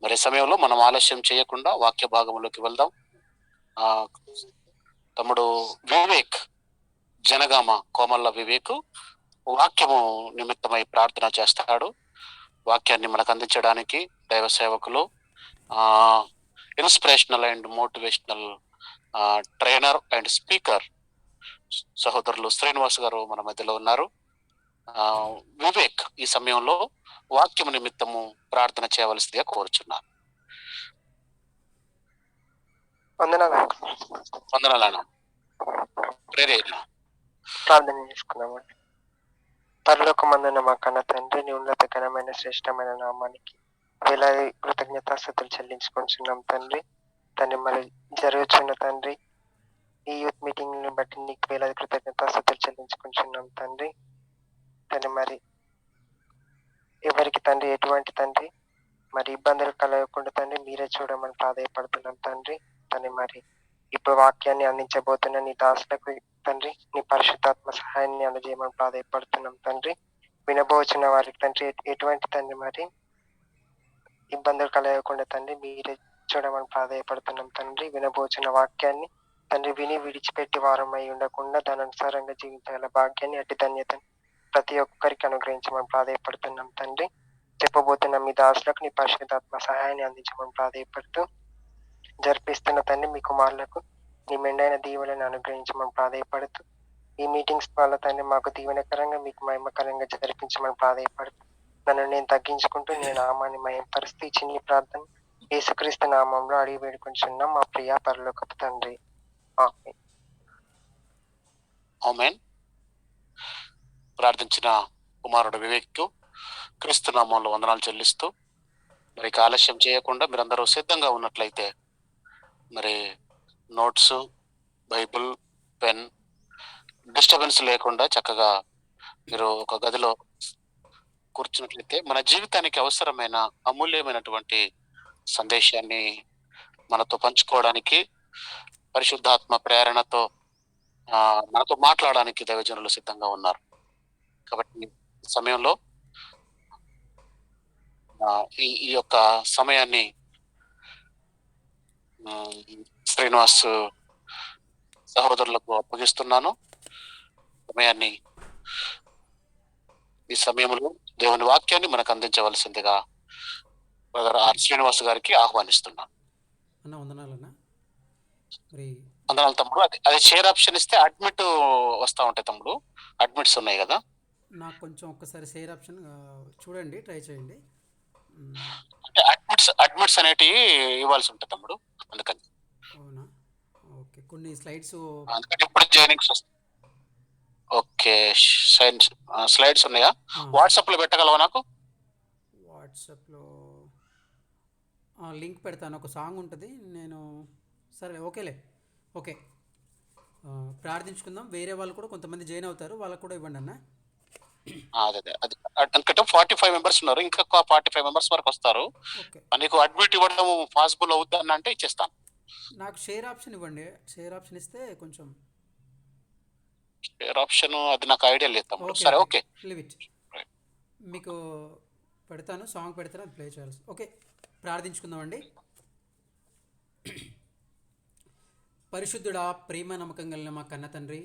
మరి సమయంలో మనం ఆలస్యం చేయకుండా వాక్య భాగంలోకి వెళ్దాం. ఆ తమ్ముడు వివేక్ జనగామ కోమల్ల వివేక్ వాక్యము నిమిత్తమై ప్రార్థన చేస్తాడు. వాక్యాన్ని మనకు అందించడానికి దైవ సేవకులు, inspirational and motivational trainer and speaker సహోదరులు శ్రీనివాస్ గారు మన మధ్యలో ఉన్నారు. వివేక్ ఈ సమయంలో వాక్యము నిమిత్తము ప్రార్థన చేయవలసిందిగా కోరుచున్నాను. వందనాలను ప్రార్థన చేసుకున్నామండి. పరలోకమందున్న మా కన్న తండ్రి, నీ ఉన్నత ఘనమైన శ్రేష్టమైన నామానికి వేలాది కృతజ్ఞతాస్తుతులు చెల్లించుకుంటున్నాం తండ్రి. మరి జరుగుతున్న తండ్రి ఈ యూత్ మీటింగ్ ని బట్టి నీకు వేలాది కృతజ్ఞతాస్తుతులు చెల్లించుకుంటున్నాం తండ్రి. మరి ఎవరికి తండ్రి ఎటువంటి తండ్రి మరి ఇబ్బందులు కలగకుండా తండ్రి మీరే చూడమని ప్రాధాయపడుతున్నాం తండ్రి. మరి ఇప్పుడు వాక్యాన్ని అందించబోతున్న నీ దాసులకు తండ్రి నీ పరిశుద్ధాత్మ సహాయాన్ని అందజేయమని ప్రాధాయపడుతున్నాం తండ్రి. వినబోచిన వారికి తండ్రి ఎటువంటి తండ్రి మరి ఇబ్బందులు కలగకుండా తండ్రి మీరే చూడమని ప్రాధాయపడుతున్నాం తండ్రి. వినబోచిన వాక్యాన్ని తండ్రి విని విడిచిపెట్టి వారమై ఉండకుండా దాని అనుసారంగా జీవించగల భాగ్యాన్ని అట్టి ధన్యతను ప్రతి ఒక్కరికి అనుగ్రహించమని ప్రాధాయపడుతున్నాం తండ్రి. చెప్పబోతున్న మీ దాసులకు నీ పరిశుద్ధాత్మ సహాయాన్ని అందించమని ప్రాధాయపడుతూ జరిపిస్తున్న తండ్రి మీ కుమారులకు నీ మెండైన దీవెలను అనుగ్రహించమని ప్రాధాయపడుతూ ఈ మీటింగ్స్ వల్ల తండ్రి మాకు దీవెనకరంగా మీకు మహిమకరంగా జరిపించమని ప్రాధాయపడుతూ నన్ను నేను తగ్గించుకుంటూ నేను నామాన్ని మహిమపరుస్తూ ఈ చిన్ని ప్రార్థన యేసుక్రీస్తు నామంలో అడిగి వేడుకుంటున్నాం మా ప్రియ పరలోకపు తండ్రి. ఆమేన్. ప్రార్థించిన కుమారుడు వివేక్ క్రీస్తు నామంలో వందనాలు చెల్లిస్తూ మరి ఆలస్యం చేయకుండా మీరందరూ సిద్ధంగా ఉన్నట్లయితే మరి నోట్స్, బైబిల్, పెన్ డిస్టర్బెన్స్ లేకుండా చక్కగా మీరు ఒక గదిలో కూర్చున్నట్లయితే మన జీవితానికి అవసరమైన అమూల్యమైనటువంటి సందేశాన్ని మనతో పంచుకోవడానికి పరిశుద్ధాత్మ ప్రేరణతో మనతో మాట్లాడడానికి దైవజనులు సిద్ధంగా ఉన్నారు. కాబట్టి ఈ సమయంలో ఈ యొక్క సమయాన్ని శ్రీనివాస్ సహోదరులకు అప్పగిస్తున్నాను. సమయాన్ని ఈ సమయంలో దేవుని వాక్యాన్ని మనకు అందించవలసిందిగా బ్రదర్ ఆర్ శ్రీనివాస్ గారికి ఆహ్వానిస్తున్నాను. వందనాలు తమ్ముడు. అది షేర్ ఆప్షన్ ఇస్తే అడ్మిట్ వస్తూ ఉంటాయి తమ్ముడు. అడ్మిట్స్ ఉన్నాయి కదా, నాకు కొంచెం ఒక్కసారి షేర్ ఆప్షన్ చూడండి, ట్రై చేయండి. అంటే అడ్మిట్స్ అనేటివి ఇవ్వాల్సి ఉంటుంది తమ్ముడు, అందుకని. అవునా, ఓకే. కొన్ని స్లైడ్స్ అందుకని ఇప్పుడు జాయినింగ్స్ వస్తాయి. ఓకే, స్లైడ్స్ ఉన్నాయా? వాట్సాప్లో పెట్టగలవా నాకు? వాట్సాప్లో లింక్ పెడతాను, ఒక సాంగ్ ఉంటుంది. నేను సరే ఓకేలే, ఓకే. ప్రార్థించుకుందాం. వేరే వాళ్ళు కూడా కొంతమంది జాయిన్ అవుతారు, వాళ్ళకు కూడా ఇవ్వండి అన్న. అదే 45 మెంబర్స్ ఉన్నారు, ఇంకా 45 మెంబర్స్ వరకు వస్తారు. నీకు అడ్మిట్ ఇవ్వడం పాసిబుల్ అవుతుందని అంటే ఇచ్చేస్తాను. నాకు షేర్ ఆప్షన్ ఇవ్వండి. షేర్ ఆప్షన్ ఇస్తే కొంచెం షేర్ ఆప్షన్ అది నాకు ఐడియా లేదు తమ్ముడు. సరే ఓకే, మీకు పెడతాను, సాంగ్ పెడతాను, అది ప్లే చేయాలి. ఓకే, ప్రార్థించుకుందామండి. పరిశుద్ధుడా, ప్రేమ నమ్మకం కలిగిన మా కన్న తండ్రి,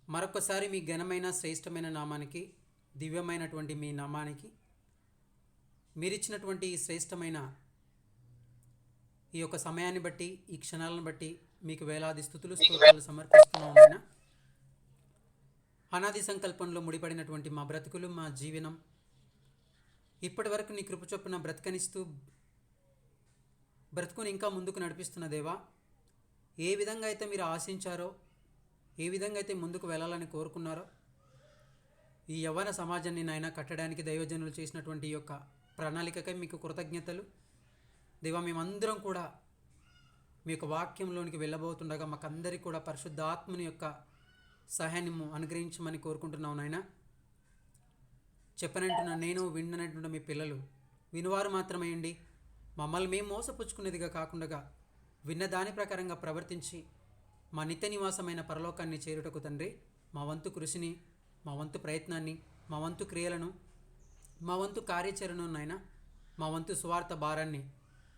మరొకసారి మీ ఘనమైన శ్రేష్టమైన నామానికి, దివ్యమైనటువంటి మీ నామానికి, మీరిచ్చినటువంటి ఈ శ్రేష్టమైన ఈ యొక్క సమయాన్ని బట్టి, ఈ క్షణాలను బట్టి మీకు వేలాది స్తుతులు స్తోత్రాలు సమర్పిస్తున్నాం నాయనా. అనాది సంకల్పంలో ముడిపడినటువంటి మా బ్రతుకులు, మా జీవనం ఇప్పటి వరకు నీ కృప చొప్పున బ్రతకనిస్తూ బ్రతుకుని ఇంకా ముందుకు నడిపిస్తున్న దేవా, ఏ విధంగా అయితే మీరు ఆశించారో, ఏ విధంగా అయితే ముందుకు వెళ్ళాలని కోరుకున్నారో, ఈ యవ్వన సమాజాన్ని నాయన కట్టడానికి దైవజనులు చేసినటువంటి ఈ యొక్క ప్రణాళికకై మీకు కృతజ్ఞతలు దేవా. మేమందరం కూడా మీ యొక్క వాక్యంలోనికి వెళ్ళబోతుండగా మాకందరికీ కూడా పరిశుద్ధ ఆత్మని యొక్క సహాయాన్ని అనుగ్రహించమని కోరుకుంటున్నాం నాయన. చెప్పనంటున్న నేను, విన్ననంటున్న మీ పిల్లలు వినువారు మాత్రమేయండి. మమ్మల్ని మేము మోసపుచ్చుకునేదిగా కాకుండా విన్న దాని ప్రకారంగా ప్రవర్తించి మా నిత్య నివాసమైన పరలోకాన్ని చేరుటకు తండ్రి మా వంతు కృషిని, మా వంతు ప్రయత్నాన్ని, మా వంతు క్రియలను, మా వంతు కార్యాచరణను నాయన మా వంతు సువార్త భారాన్ని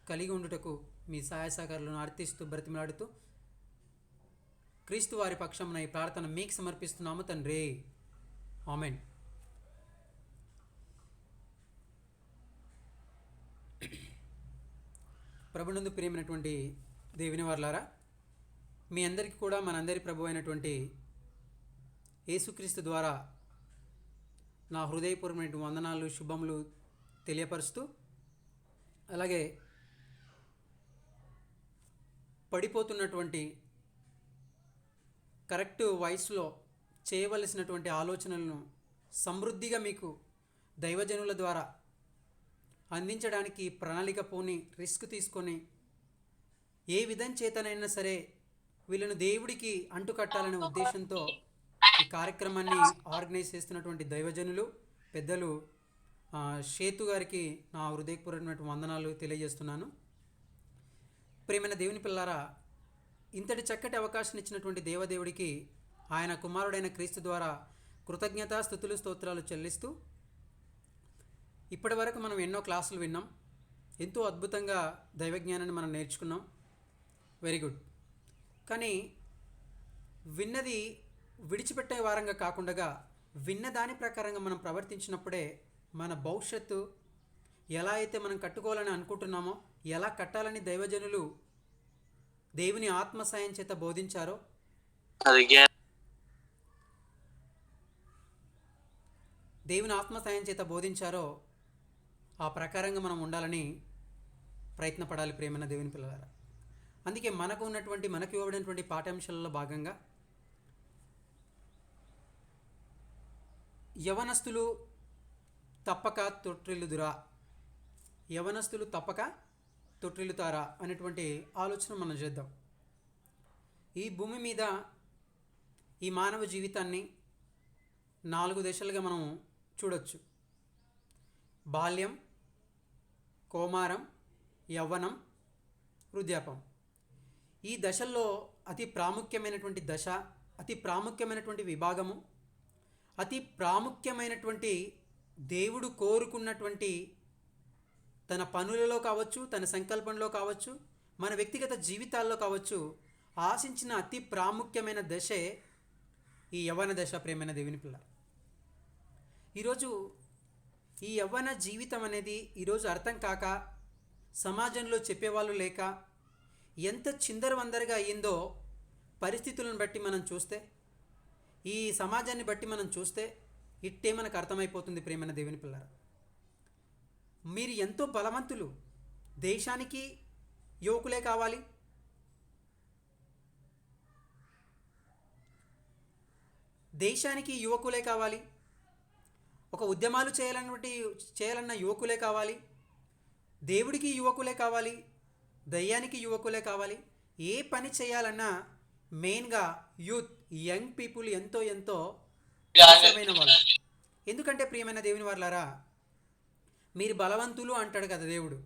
కలిగి ఉండుటకు మీ సహాయ సహకారాలను అర్థిస్తూ బ్రతిమలాడుతూ క్రీస్తు వారి పక్షమున ఈ ప్రార్థన మీకు సమర్పిస్తున్నాము తండ్రి. ఆమెన్. ప్రభునందు ప్రియమైనటువంటి దేవుని వారలారా, మీ అందరికీ కూడా మనందరి ప్రభు అయినటువంటి యేసుక్రీస్తు ద్వారా నా హృదయపూర్వమైన వందనాలు, శుభములు తెలియపరుస్తూ, అలాగే పడిపోతున్నటువంటి కరెక్ట్ వయసులో చేయవలసినటువంటి ఆలోచనలను సమృద్ధిగా మీకు దైవజనుల ద్వారా అందించడానికి ప్రణాళిక పోని రిస్క్ తీసుకొని ఏ విధం చేతనైనా సరే వీళ్ళను దేవుడికి అంటుకట్టాలనే ఉద్దేశంతో ఈ కార్యక్రమాన్ని ఆర్గనైజ్ చేస్తున్నటువంటి దైవజనులు పెద్దలు షేతు గారికి నా హృదయపూర్వకమైన వందనాలు తెలియజేస్తున్నాను. ప్రియమైన దేవుని పిల్లారా, ఇంతటి చక్కటి అవకాశం ఇచ్చినటువంటి దేవదేవుడికి ఆయన కుమారుడైన క్రీస్తు ద్వారా కృతజ్ఞత స్తుతులు స్తోత్రాలు చెల్లిస్తూ, ఇప్పటి వరకు మనం ఎన్నో క్లాసులు విన్నాం, ఎంతో అద్భుతంగా దైవజ్ఞానాన్ని మనం నేర్చుకున్నాం. Very good. కానీ విన్నది విడిచిపెట్టే వారంగా కాకుండా విన్న దాని ప్రకారంగా మనం ప్రవర్తించినప్పుడే మన భవిష్యత్తు ఎలా అయితే మనం కట్టుకోవాలని అనుకుంటున్నామో, ఎలా కట్టాలని దైవజనులు దేవుని ఆత్మ సాయం చేత బోధించారో ఆ ప్రకారంగా మనం ఉండాలని ప్రయత్నపడాలి ప్రియమైన దేవుని పిల్లలారా. అందుకే మనకు ఇవ్వబడినటువంటి పాఠ్యాంశాలలో భాగంగా యవనస్తులు తప్పక తొట్టిల్లుతారా అనేటువంటి ఆలోచన మనం చేద్దాం. ఈ భూమి మీద ఈ మానవ జీవితాన్ని 4 దశలుగా మనం చూడొచ్చు. బాల్యం, కౌమారం, యవ్వనం, వృద్ధాపం. ఈ దశల్లో అతి ప్రాముఖ్యమైనటువంటి దశ, అతి ప్రాముఖ్యమైనటువంటి విభాగము, అతి ప్రాముఖ్యమైనటువంటి దేవుడు కోరుకున్నటువంటి తన పనులలో కావచ్చు, తన సంకల్పంలో కావచ్చు, మన వ్యక్తిగత జీవితాల్లో కావచ్చు, ఆశించిన అతి ప్రాముఖ్యమైన దశే ఈ యవ్వన దశ. ప్రేమైన దేవుని పిల్ల, ఈరోజు ఈ యవ్వన జీవితం అనేది ఈరోజు అర్థం కాక, సమాజంలో చెప్పేవాళ్ళు లేక ఎంత చిందరవందరగా అయ్యిందో పరిస్థితులను బట్టి మనం చూస్తే, ఈ సమాజాన్ని బట్టి మనం చూస్తే ఇట్టే మనకు అర్థమైపోతుంది. ప్రేమైన దేవుని పిల్లరా, మీరు ఎంతో బలవంతులు. దేశానికి యువకులే కావాలి, ఒక ఉద్యమాలు చేయాలన్న యువకులే కావాలి, దేవుడికి యువకులే కావాలి, దయ్యానికి యువకులే కావాలి. ఏ పని చేయాలన్నా మెయిన్గా యూత్, యంగ్ పీపుల్ ఎంతో అవసరమైన వాళ్ళు. ఎందుకంటే ప్రియమైన దేవుని వారలారా, మీరు బలవంతులు అంటాడు కదా దేవుడు.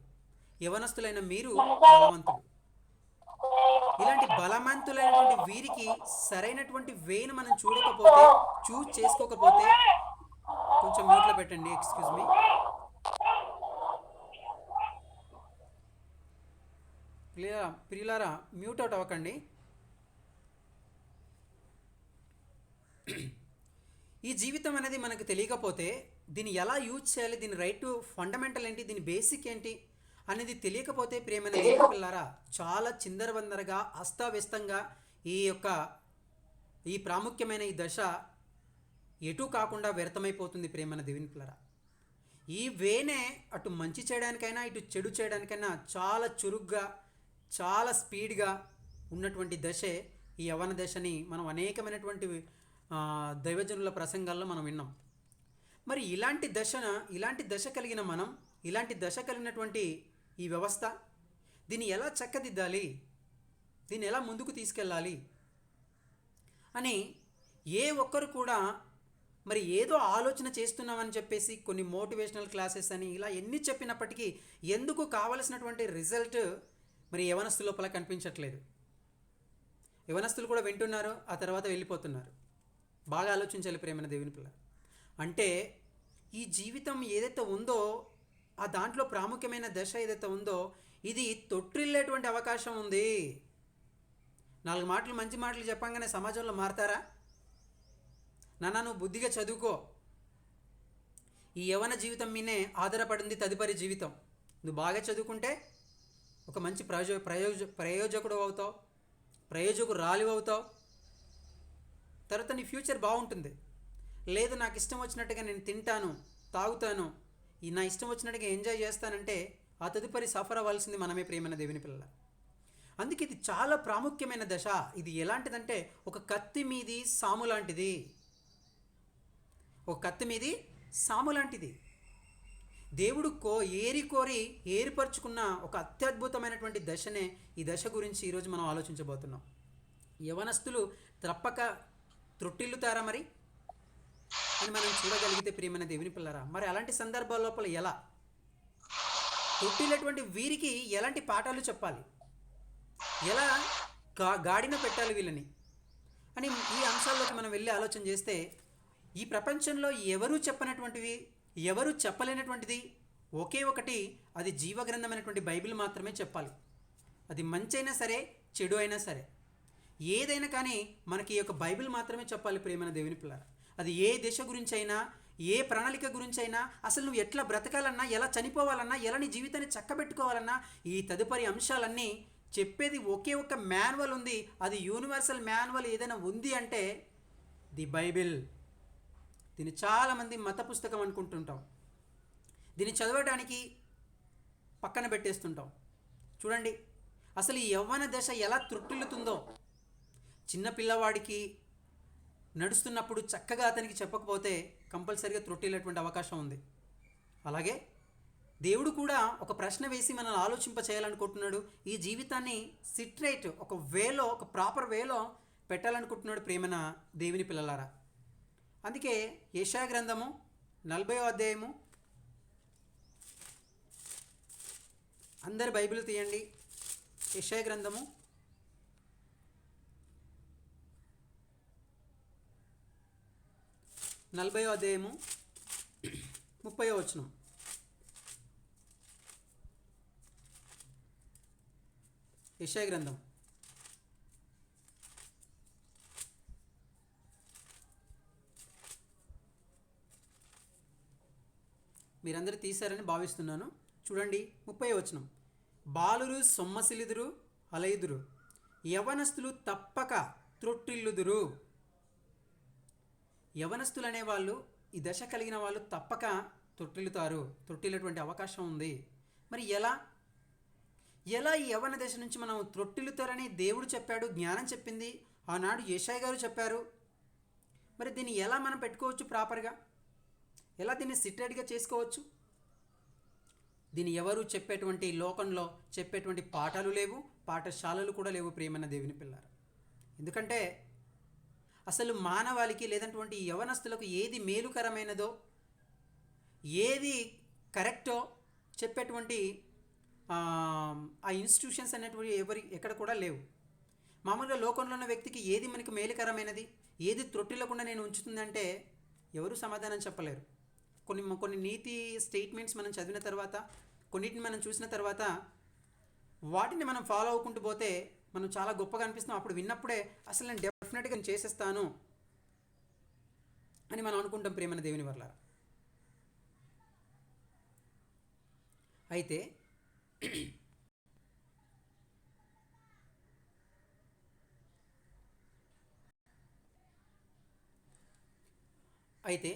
యవనస్తులైన మీరు బలవంతులు. ఇలాంటి బలవంతులైనటువంటి వీరికి సరైనటువంటి వేను మనం చూస్ చేసుకోకపోతే, కొంచెం మ్యూట్లో పెట్టండి, ఎక్స్క్యూజ్ మీ. ప్రియులారా, మ్యూట్ అవుట్ అవ్వకండి. ఈ జీవితం అనేది మనకు తెలియకపోతే, దీన్ని ఎలా యూజ్ చేయాలి, దీని రైట్ ఫండమెంటల్ ఏంటి, దీని బేసిక్ ఏంటి అనేది తెలియకపోతే ప్రియమైన దేవుని పిల్లారా, చాలా చిందరవందరగా అస్తవ్యస్తంగా ఈ ప్రాముఖ్యమైన ఈ దశ ఎటు కాకుండా వ్యర్థమైపోతుంది. ప్రియమైన దేవుని పిల్లారా, ఈ వేనే అటు మంచి చేయడానికైనా ఇటు చెడు చేయడానికైనా చాలా చురుగ్గా, చాలా స్పీడ్గా ఉన్నటువంటి దశే ఈ యవ్వన దశని మనం అనేకమైనటువంటి దైవజనుల ప్రసంగాల్లో మనం విన్నాం. మరి ఇలాంటి దశ కలిగిన మనం, ఇలాంటి దశ కలిగినటువంటి ఈ వ్యవస్థ, దీన్ని ఎలా చక్కదిద్దాలి, దీన్ని ఎలా ముందుకు తీసుకెళ్ళాలి అని ఏ ఒక్కరు కూడా మరి ఏదో ఆలోచన చేస్తున్నామని చెప్పేసి కొన్ని మోటివేషనల్ క్లాసెస్ అని ఇలా ఎన్ని చెప్పినప్పటికీ ఎందుకు కావలసినటువంటి రిజల్ట్ మరి యవనస్తుల లోపల కనిపించట్లేదు. యవనస్తులు కూడా వింటున్నారు, ఆ తర్వాత వెళ్ళిపోతున్నారు. బాగా ఆలోచించాలి ప్రేమైన దేవుని పిల్ల. అంటే ఈ జీవితం ఏదైతే ఉందో ఆ దాంట్లో ప్రాముఖ్యమైన దశ ఏదైతే ఉందో ఇది తొట్టిల్లేటువంటి అవకాశం ఉంది. 4 మాటలు మంచి మాటలు చెప్పంగానే సమాజంలో మారతారా? నాన్న నువ్వు బుద్ధిగా చదువుకో, ఈ యవ్వన జీవితం మీనే ఆధారపడింది తదుపరి జీవితం. నువ్వు బాగా చదువుకుంటే ఒక మంచి ప్రయోజకుడు అవుతావు, ప్రయోజకురాలు అవుతావు, తర్వాత నీ ఫ్యూచర్ బాగుంటుంది. లేదు నాకు ఇష్టం వచ్చినట్టుగా నేను తింటాను, తాగుతాను, నా ఇష్టం వచ్చినట్టుగా ఎంజాయ్ చేస్తానంటే ఆ తదుపరి సఫర్ అవ్వాల్సింది మనమే, ప్రియమైన దేవుని పిల్లల. అందుకే ఇది చాలా ప్రాముఖ్యమైన దశ. ఇది ఎలాంటిదంటే ఒక కత్తి మీది సాము లాంటిది. ఒక కత్తి మీది సాము లాంటిది. దేవుడు కోరి ఏర్పరచుకున్న ఒక అత్యద్భుతమైనటువంటి దశనే ఈ దశ గురించి ఈరోజు మనం ఆలోచించబోతున్నాం. యవనస్తులు తప్పక త్రొట్టిల్లుతారా మరి అని మనం చూడగలిగితే ప్రియమైన దేవుని పిల్లరా, మరి అలాంటి సందర్భాల లోపల ఎలా త్రొట్టిల్లేటువంటి వీరికి ఎలాంటి పాఠాలు చెప్పాలి, ఎలా గాడిన పెట్టాలి వీళ్ళని అని ఈ అంశాల్లోకి మనం వెళ్ళి ఆలోచన చేస్తే, ఈ ప్రపంచంలో ఎవరూ చెప్పనటువంటివి, ఎవరూ చెప్పలేనటువంటిది ఒకే ఒకటి, అది జీవగ్రంథమైనటువంటి బైబిల్ మాత్రమే చెప్పాలి. అది మంచి అయినా సరే, చెడు అయినా సరే, ఏదైనా కానీ మనకి ఈ యొక్క బైబిల్ మాత్రమే చెప్పాలి ప్రియమైన దేవుని పిల్లరా. అది ఏ దిశ గురించి అయినా, ఏ ప్రణాళిక గురించి అయినా, అసలు నువ్వు ఎట్లా బ్రతకాలన్నా, ఎలా చనిపోవాలన్నా, ఎలా నీ జీవితాన్ని చక్కబెట్టుకోవాలన్నా, ఈ తదుపరి అంశాలన్నీ చెప్పేది ఒకే ఒక మాన్యువల్ ఉంది. అది యూనివర్సల్ మాన్యువల్ ఏదైనా ఉంది అంటే ది బైబిల్. దీన్ని చాలామంది మత పుస్తకం అనుకుంటుంటాం, దీన్ని చదవడానికి పక్కన పెట్టేస్తుంటాం. చూడండి అసలు ఈ యవ్వన దశ ఎలా త్రుట్టిల్లుతుందో. చిన్న పిల్లవాడికి నడుస్తున్నప్పుడు చక్కగా అతనికి చెప్పకపోతే కంపల్సరీగా త్రుట్టిల్లేటువంటి అవకాశం ఉంది. అలాగే దేవుడు కూడా ఒక ప్రశ్న వేసి మనల్ని ఆలోచింప చేయాలనుకుంటున్నాడు. ఈ జీవితాన్ని సిట్రైట్ ఒక వేలో, ఒక ప్రాపర్ వేలో పెట్టాలనుకుంటున్నాడు ప్రియమైన దేవుని పిల్లలారా. అందుకే యెషయా గ్రంథము 40వ అధ్యాయము, అందరి బైబిల్ తీయండి. యెషయా గ్రంథము 40వ అధ్యాయము 30వ వచనం. యెషయా గ్రంథం మీరందరూ తీశారని భావిస్తున్నాను. చూడండి 30వ వచనం. బాలురు సొమ్మసిలిదురు, అలయుదురు, యవనస్తులు తప్పక త్రొట్టిల్లుదురు. యవనస్తులు అనేవాళ్ళు, ఈ దశ కలిగిన వాళ్ళు తప్పక త్రొట్టిల్లుతారు, త్రొట్టిల్లేటువంటి అవకాశం ఉంది. మరి ఎలా ఈ యవ్వన దశ నుంచి మనం త్రొట్టిల్లుతారని దేవుడు చెప్పాడు, జ్ఞానం చెప్పింది, ఆనాడు యెషయా గారు చెప్పారు. మరి దీన్ని ఎలా మనం పెట్టుకోవచ్చు ప్రాపర్గా, ఎలా దీన్ని సిటెడ్గా చేసుకోవచ్చు? దీన్ని ఎవరు చెప్పేటువంటి, లోకంలో చెప్పేటువంటి పాఠాలు లేవు, పాఠశాలలు కూడా లేవు ప్రియమైన దేవుని పిల్లారు. ఎందుకంటే అసలు మానవాళికి లేదంటువంటి యవనస్తులకు ఏది మేలుకరమైనదో, ఏది కరెక్టో చెప్పేటువంటి ఆ ఇన్స్టిట్యూషన్స్ అనేటువంటి ఎక్కడ కూడా లేవు. మామూలుగా లోకంలో ఉన్న వ్యక్తికి ఏది మనకి మేలుకరమైనది, ఏది త్రొట్టిల్లకుండా నేను ఉంచుతుందంటే ఎవరు సమాధానం చెప్పలేరు. కొన్ని నీతి స్టేట్మెంట్స్ మనం చదివిన తర్వాత, కొన్నిటిని మనం చూసిన తర్వాత వాటిని మనం ఫాలో అవ్వకుంటూ పోతే మనం చాలా గొప్పగా అనిపిస్తాం. అప్పుడు విన్నప్పుడే అసలు నేను డెఫినెట్గా నేను చేసేస్తాను అని మనం అనుకుంటాం ప్రియమైన దేవుని వల్ల. అయితే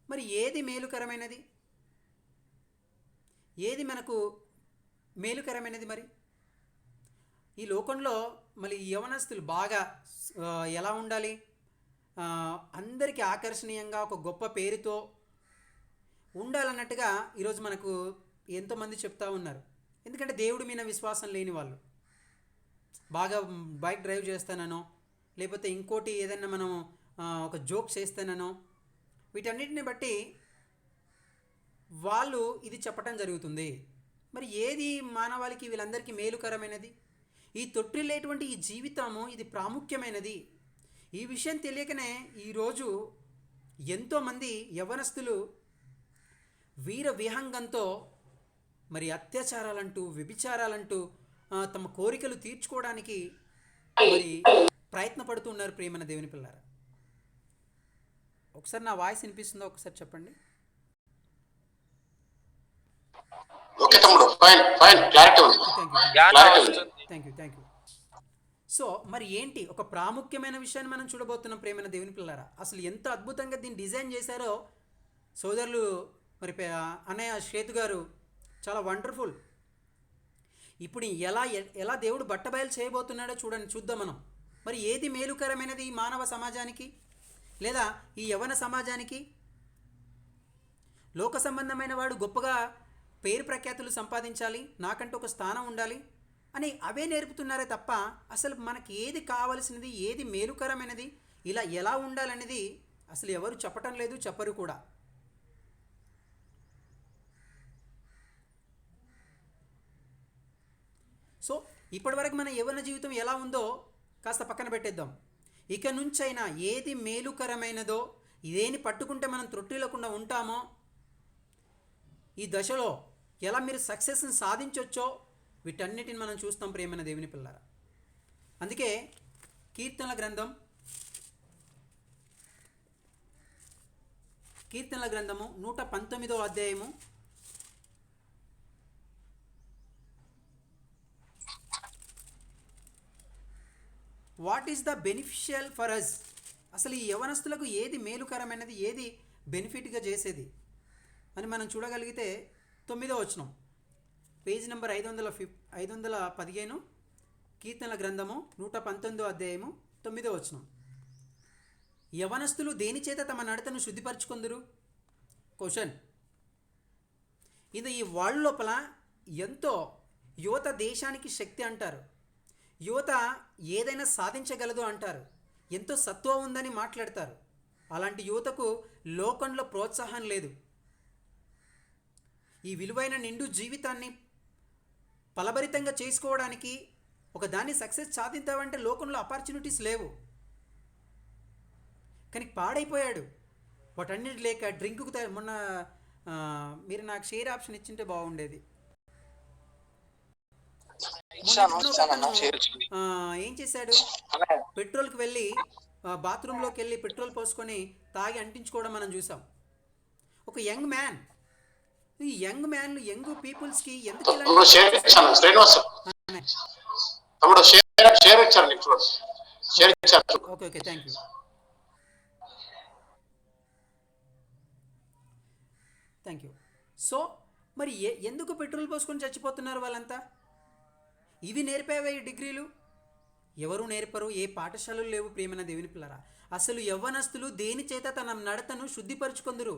మరి ఏది మేలుకరమైనది, ఏది మనకు మేలుకరమైనది? మరి ఈ లోకంలో మళ్ళీ యవనస్తులు బాగా ఎలా ఉండాలి, అందరికీ ఆకర్షణీయంగా ఒక గొప్ప పేరుతో ఉండాలన్నట్టుగా ఈరోజు మనకు ఎంతోమంది చెప్తా ఉన్నారు. ఎందుకంటే దేవుడి మీద విశ్వాసం లేని వాళ్ళు బాగా బైక్ డ్రైవ్ చేస్తాననో, లేకపోతే ఇంకోటి ఏదైనా మనం ఒక జోక్ చేస్తాననో, వీటన్నిటిని బట్టి వాళ్ళు ఇది చెప్పటం జరుగుతుంది. మరి ఏది మానవాళికి, వీళ్ళందరికీ మేలుకరమైనది? ఈ తొట్టిల్లేటువంటి ఈ జీవితము ఇది ప్రాముఖ్యమైనది. ఈ విషయం తెలియకనే ఈరోజు ఎంతోమంది యవ్వనస్తులు వీర విహంగంతో మరి అత్యాచారాలంటూ వ్యభిచారాలంటూ తమ కోరికలు తీర్చుకోవడానికి మరి ప్రయత్నపడుతున్నారు ప్రియమైన దేవుని పిల్లారా. ఒకసారి నా వాయిస్ వినిపిస్తుందో ఒకసారి చెప్పండి. ఓకే తమ్ముడు, ఫైన్ ఫైన్, క్లారిటీ ఉంది. Thank you. సో మరి ఏంటి ఒక ప్రాముఖ్యమైన విషయాన్ని మనం చూడబోతున్నాం ప్రియమైన దేవుని పిల్లారా. అసలు ఎంత అద్భుతంగా దీన్ని డిజైన్ చేశారో సోదరులు మరి అన్నయ్య శ్వేత్ గారు, చాలా వండర్ఫుల్. ఇప్పుడు ఎలా దేవుడు బట్టబయలు చేయబోతున్నాడో చూద్దాం మనం. మరి ఏది మేలుకరమైనది ఈ మానవ సమాజానికి లేదా ఈ యవ్వన సమాజానికి? లోక సంబంధమైన వాడు గొప్పగా పేరు ప్రఖ్యాతులు సంపాదించాలి, నాకంటూ ఒక స్థానం ఉండాలి అని అవే నేర్పుతున్నారే తప్ప అసలు మనకి ఏది కావలసినది, ఏది మేలుకరమైనది, ఇలా ఎలా ఉండాలనేది అసలు ఎవరు చెప్పటం లేదు, చెప్పరు కూడా. సో ఇప్పటివరకు మన యవ్వన జీవితం ఎలా ఉందో కాస్త పక్కన పెట్టేద్దాం. ఇక నుంచైనా ఏది మేలుకరమైనదో, ఇదేని పట్టుకుంటే మనం త్రొట్టిల్లకుండా ఉంటామో, ఈ దశలో ఎలా మీరు సక్సెస్ని సాధించవచ్చో వీటన్నిటిని మనం చూస్తాం ప్రియమైన దేవుని పిల్లారా. అందుకే కీర్తనల గ్రంథము 119వ అధ్యాయము what is the beneficial for us, అసలు ఈ యవనస్తులకు ఏది మేలుకరమైనది, ఏది బెనిఫిట్గా చేసేది అని మనం చూడగలిగితే 9వ వచనం, పేజ్ నెంబర్ 515, కీర్తనల గ్రంథము 119వ అధ్యాయము 9వ వచనం. యవనస్తులు దేని చేత తమ నడతను శుద్ధిపరచుకొందురు? క్వశ్చన్. ఇది ఈ వాళ్ళ లోపల ఎంతో యువత దేశానికి శక్తి అంటారు, యువత ఏదైనా సాధించగలదు అంటారు, ఎంతో సత్వ ఉందని మాట్లాడతారు. అలాంటి యువతకు లోకంలో ప్రోత్సాహం లేదు. ఈ విలువైన నిండు జీవితాన్ని ఫలభరితంగా చేసుకోవడానికి ఒక దాన్ని సక్సెస్ సాధించావంటే లోకంలో ఆపర్చునిటీస్ లేవు. కానీ పాడైపోయాడు వాటన్నిటి లేక డ్రింకుకు మొన్న మీరు నాకు షేర్ ఆప్షన్ ఇచ్చింటే బాగుండేది. ఏం చేశాడు, పెట్రోల్కి వెళ్ళి బాత్రూంలోకి వెళ్ళి పెట్రోల్ పోసుకొని తాగి అంటించుకోవడం మనం చూసాం. ఒక యంగ్ మ్యాన్, ఈ యంగ్ పీపుల్స్కి ఎందుకు ఓకే థ్యాంక్ యూ. సో మరి ఎందుకు పెట్రోల్ పోసుకొని చచ్చిపోతున్నారు వాళ్ళంతా? ఇవి నేర్పేవే డిగ్రీలు? ఎవరు నేర్పరు, ఏ పాఠశాలలు లేవు ప్రియమైన దేవుని పిల్లరా. అసలు యవ్వనస్తులు దేని చేత తన నడతను శుద్ధిపరచుకొందురు?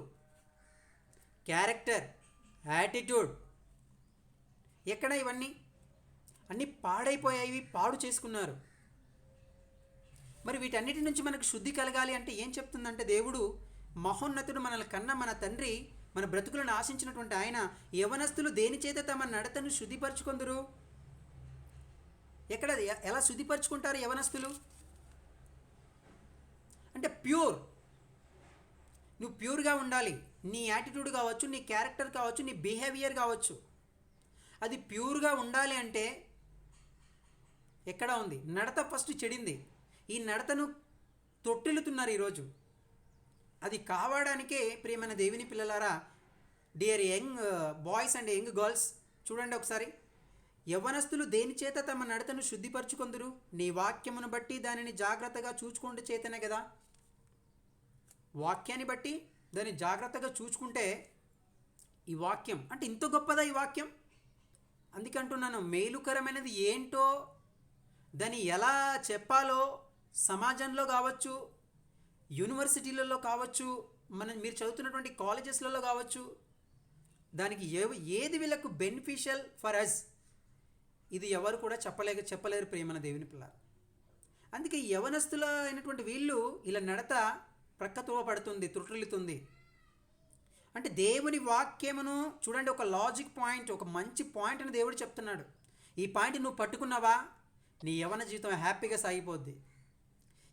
క్యారెక్టర్, యాటిట్యూడ్, ఎక్కడ ఇవన్నీ అన్నీ పాడైపోయాయి, పాడు చేసుకున్నారు. మరి వీటన్నిటి నుంచి మనకు శుద్ధి కలగాలి అంటే ఏం చెప్తుందంటే దేవుడు మహోన్నతుడు, మనల్ని కన్నా మన తండ్రి, మన బ్రతుకులను ఆశించినటువంటి ఆయన, యవనస్తులు దేని చేత తమ నడతను శుద్ధిపరచుకొందురు? ఎక్కడ ఎలా శుద్ధిపరచుకుంటారు యవనస్తులు అంటే ప్యూర్. నువ్వు ప్యూర్గా ఉండాలి. నీ యాటిట్యూడ్ కావచ్చు, నీ క్యారెక్టర్ కావచ్చు, నీ బిహేవియర్ కావచ్చు, అది ప్యూర్గా ఉండాలి అంటే ఎక్కడ ఉంది? నడత ఫస్ట్ చెడింది. ఈ నడతను తొట్టిల్లుతున్నారు ఈరోజు. అది కావడానికే ప్రియమైన దేవుని పిల్లలారా, dear young boys and young girls, చూడండి ఒకసారి. యవ్వనస్తులు దేని చేత తమ నడతను శుద్ధిపరచుకొందురు? నీ వాక్యమును బట్టి దానిని జాగ్రత్తగా చూచుకుంటే చేతనే కదా. వాక్యాన్ని బట్టి దాన్ని జాగ్రత్తగా చూచుకుంటే, ఈ వాక్యం అంటే ఇంత గొప్పదా ఈ వాక్యం? అందుకంటున్నాను, మేలుకరమైనది ఏంటో, దాన్ని ఎలా చెప్పాలో సమాజంలో కావచ్చు, యూనివర్సిటీలలో కావచ్చు, మీరు చదువుతున్నటువంటి కాలేజెస్లలో కావచ్చు, దానికి ఏది వీళ్ళకు బెనిఫిషియల్ ఫర్ అస్, ఇది ఎవరు కూడా చెప్పలేరు ప్రియమైన దేవుని పిల్లలు. అందుకే యవనస్తుల అయినటువంటి వీళ్ళు ఇలా నడత ప్రక్కతోవ పడుతుంది, త్రుట్టిల్లుతుంది. అంటే దేవుని వాక్యమును చూడండి, ఒక లాజిక్ పాయింట్, ఒక మంచి పాయింట్ అని దేవుడు చెప్తున్నాడు. ఈ పాయింట్ నువ్వు పట్టుకున్నావా, నీ యవన జీవితం హ్యాపీగా సాగిపోద్ది.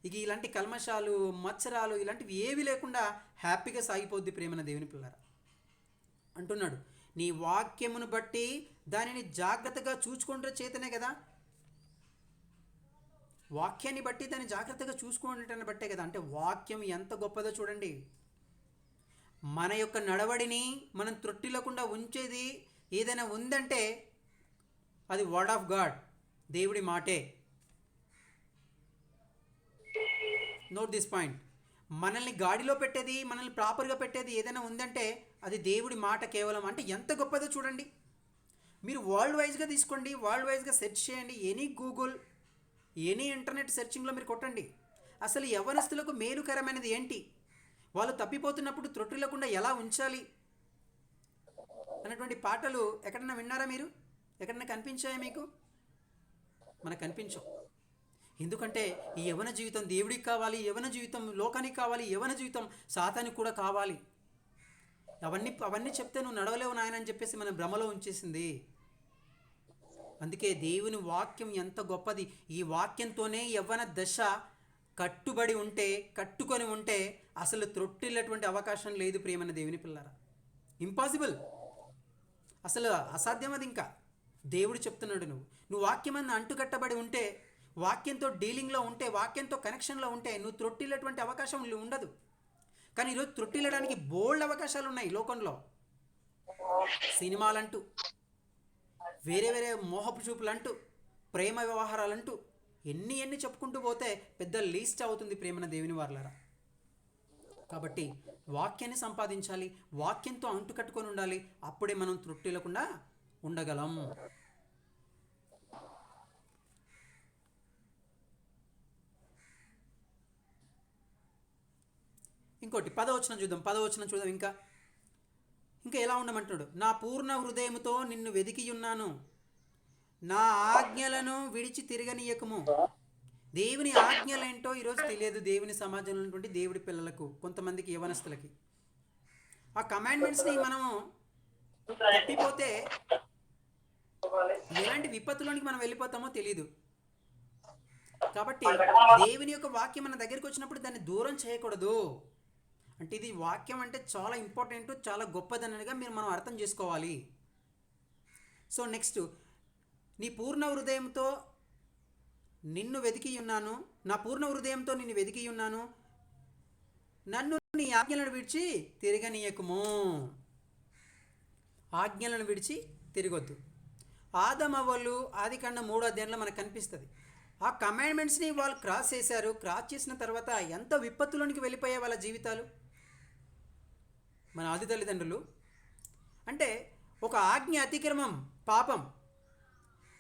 ఇక ఇలాంటి కల్మషాలు, మత్సరాలు ఇలాంటివి ఏవి లేకుండా హ్యాపీగా సాగిపోద్ది ప్రియమైన దేవుని పిల్లరా. అంటున్నాడు, నీ వాక్యమును బట్టి దానిని జాగ్రత్తగా చూసుకుంటే చేతనే కదా. వాక్యాన్ని బట్టి దాన్ని జాగ్రత్తగా చూసుకోవటాన్ని బట్టే కదా. అంటే వాక్యం ఎంత గొప్పదో చూడండి. మన యొక్క నడవడిని మనం త్రొట్టిల్లకుండా ఉంచేది ఏదైనా ఉందంటే అది వర్డ్ ఆఫ్ గాడ్, దేవుడి మాటే. Note this point. మనల్ని గాడిలో పెట్టేది, మనల్ని ప్రాపర్గా పెట్టేది ఏదైనా ఉందంటే అది దేవుడి మాట కేవలం. అంటే ఎంత గొప్పదో చూడండి. మీరు వరల్డ్ వైజ్గా తీసుకోండి, వరల్డ్ వైజ్గా సెర్చ్ చేయండి. ఎనీ గూగుల్, ఎనీ ఇంటర్నెట్ సెర్చింగ్లో మీరు కొట్టండి. అసలు యవ్వనస్తులకు మేలుకరమైనది ఏంటి, వాళ్ళు తప్పిపోతున్నప్పుడు త్రొట్టిల్లకుండా ఎలా ఉంచాలి అన్నటువంటి పాటలు ఎక్కడన్నా విన్నారా మీరు? ఎక్కడన్నా కనిపించాయా మీకు? మనకు కనిపించవు. ఎందుకంటే ఈ యవ్వన జీవితం దేవుడికి కావాలి, యవ్వన జీవితం లోకానికి కావాలి, యవ్వన జీవితం సాతానికి కూడా కావాలి. అవన్నీ చెప్తే నువ్వు నడవలేవు నాయన అని చెప్పేసి మన భ్రమలో ఉంచేసింది. అందుకే దేవుని వాక్యం ఎంత గొప్పది. ఈ వాక్యంతోనే యవ్వన దశ కట్టుకొని ఉంటే అసలు త్రొట్టిల్లటువంటి అవకాశం లేదు ప్రియమైన దేవుని పిల్లరా. ఇంపాసిబుల్, అసలు అసాధ్యం అది. ఇంకా దేవుడు చెప్తున్నాడు, నువ్వు వాక్యమన్న అంటుకట్టబడి ఉంటే, వాక్యంతో డీలింగ్లో ఉంటే, వాక్యంతో కనెక్షన్లో ఉంటే నువ్వు త్రొట్టిల్లటువంటి అవకాశం ఉండదు. కానీ ఈరోజు త్రొట్టిల్లడానికి బోల్డ్ అవకాశాలు ఉన్నాయి లోకంలో. సినిమాలంటూ, వేరే మోహపు చూపులంటూ, ప్రేమ వ్యవహారాలంటూ ఎన్ని చెప్పుకుంటూ పోతే పెద్ద లీస్ట్ అవుతుంది ప్రేమన దేవుని వారలారా. కాబట్టి వాక్యాన్ని సంపాదించాలి, వాక్యంతో అంటుకట్టుకొని ఉండాలి. అప్పుడే మనం త్రొట్టిల్లకుండా ఉండగలం. ఇంకోటి 10వ వచనం చూద్దాం. ఇంకా ఎలా ఉండమంటున్నాడు? నా పూర్ణ హృదయముతో నిన్ను వెదికి ఉన్నాను, నా ఆజ్ఞలను విడిచి తిరగనీయకము. దేవుని ఆజ్ఞలేంటో ఈరోజు తెలియదు దేవుని సమాజంలో ఉన్నటువంటి దేవుడి పిల్లలకు, కొంతమందికి యవనస్తులకి. ఆ కమాండ్మెంట్స్ని మనము తప్పిపోతే ఎలాంటి విపత్తులోనికి మనం వెళ్ళిపోతామో తెలియదు. కాబట్టి దేవుని యొక్క వాక్యం మన దగ్గరికి వచ్చినప్పుడు దాన్ని దూరం చేయకూడదు. అంటే ఇది వాక్యం అంటే చాలా ఇంపార్టెంట్, చాలా గొప్పదనగా మనం అర్థం చేసుకోవాలి. సో నెక్స్ట్, నీ పూర్ణ హృదయంతో నిన్ను వెతికి ఉన్నాను, నా పూర్ణ హృదయంతో నిన్ను వెతికి ఉన్నాను, నన్ను నీ ఆజ్ఞలను విడిచి తిరగనీయకుము. ఆజ్ఞలను విడిచి తిరగొద్దు. ఆదమవ్వలు ఆదికాండం 3వ అధ్యాయంలో మనకు కనిపిస్తుంది. ఆ కమాండ్మెంట్స్ని వాళ్ళు క్రాస్ చేశారు. క్రాస్ చేసిన తర్వాత ఎంత విపత్తులోనికి వెళ్ళిపోయాయి వాళ్ళ జీవితాలు. మన ఆది తల్లిదండ్రులు అంటే ఒక ఆజ్ఞ అతిక్రమం పాపం.